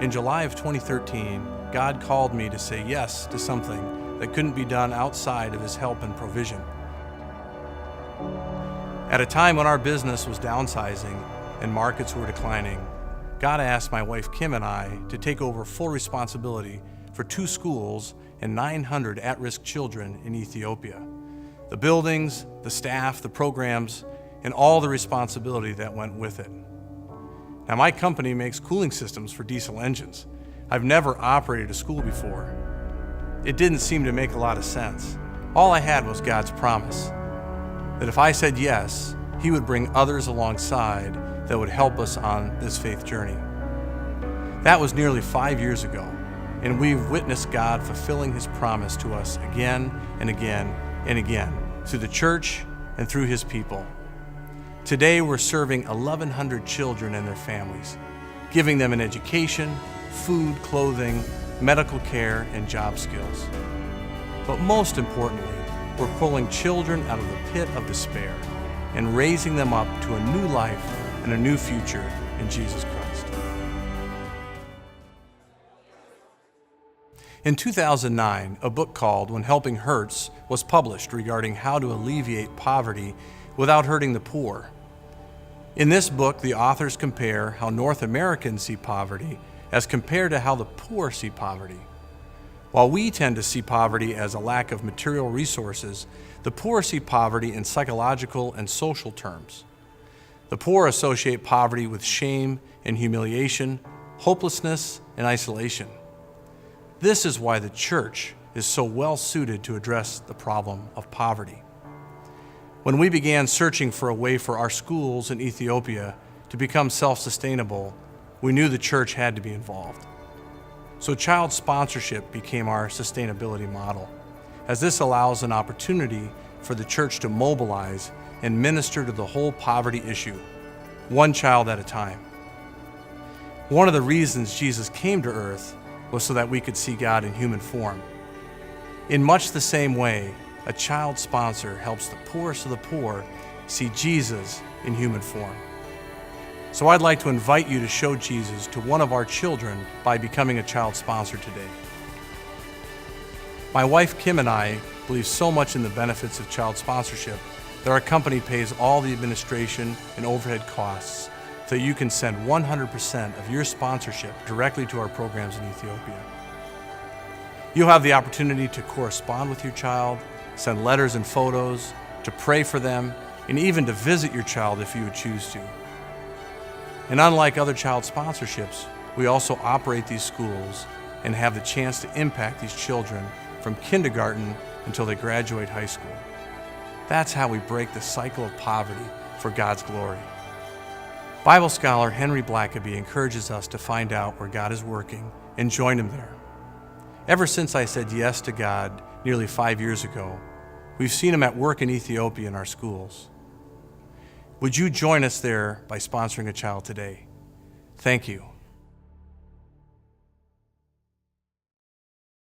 In July of 2013, God called me to say yes to something that couldn't be done outside of His help and provision. At a time when our business was downsizing and markets were declining, God asked my wife Kim and I to take over full responsibility for 2 schools and 900 at-risk children in Ethiopia. The buildings, the staff, the programs, and all the responsibility that went with it. Now, my company makes cooling systems for diesel engines. I've never operated a school before. It didn't seem to make a lot of sense. All I had was God's promise that if I said yes, He would bring others alongside that would help us on this faith journey. That was nearly 5 years ago, and we've witnessed God fulfilling His promise to us again and again and again through the church and through His people. Today, we're serving 1,100 children and their families, giving them an education, food, clothing, medical care, and job skills. But most importantly, we're pulling children out of the pit of despair and raising them up to a new life and a new future in Jesus Christ. In 2009, a book called When Helping Hurts was published regarding how to alleviate poverty without hurting the poor. In this book, the authors compare how North Americans see poverty as compared to how the poor see poverty. While we tend to see poverty as a lack of material resources, the poor see poverty in psychological and social terms. The poor associate poverty with shame and humiliation, hopelessness and isolation. This is why the church is so well suited to address the problem of poverty. When we began searching for a way for our schools in Ethiopia to become self-sustainable, we knew the church had to be involved. So child sponsorship became our sustainability model, as this allows an opportunity for the church to mobilize and minister to the whole poverty issue, one child at a time. One of the reasons Jesus came to earth was so that we could see God in human form. In much the same way, a child sponsor helps the poorest of the poor see Jesus in human form. So I'd like to invite you to show Jesus to one of our children by becoming a child sponsor today. My wife Kim and I believe so much in the benefits of child sponsorship that our company pays all the administration and overhead costs so you can send 100% of your sponsorship directly to our programs in Ethiopia. You'll have the opportunity to correspond with your child, send letters and photos, to pray for them, and even to visit your child if you would choose to. And unlike other child sponsorships, we also operate these schools and have the chance to impact these children from kindergarten until they graduate high school. That's how we break the cycle of poverty for God's glory. Bible scholar Henry Blackaby encourages us to find out where God is working and join Him there. Ever since I said yes to God nearly 5 years ago, we've seen Him at work in Ethiopia in our schools. Would you join us there by sponsoring a child today? Thank you.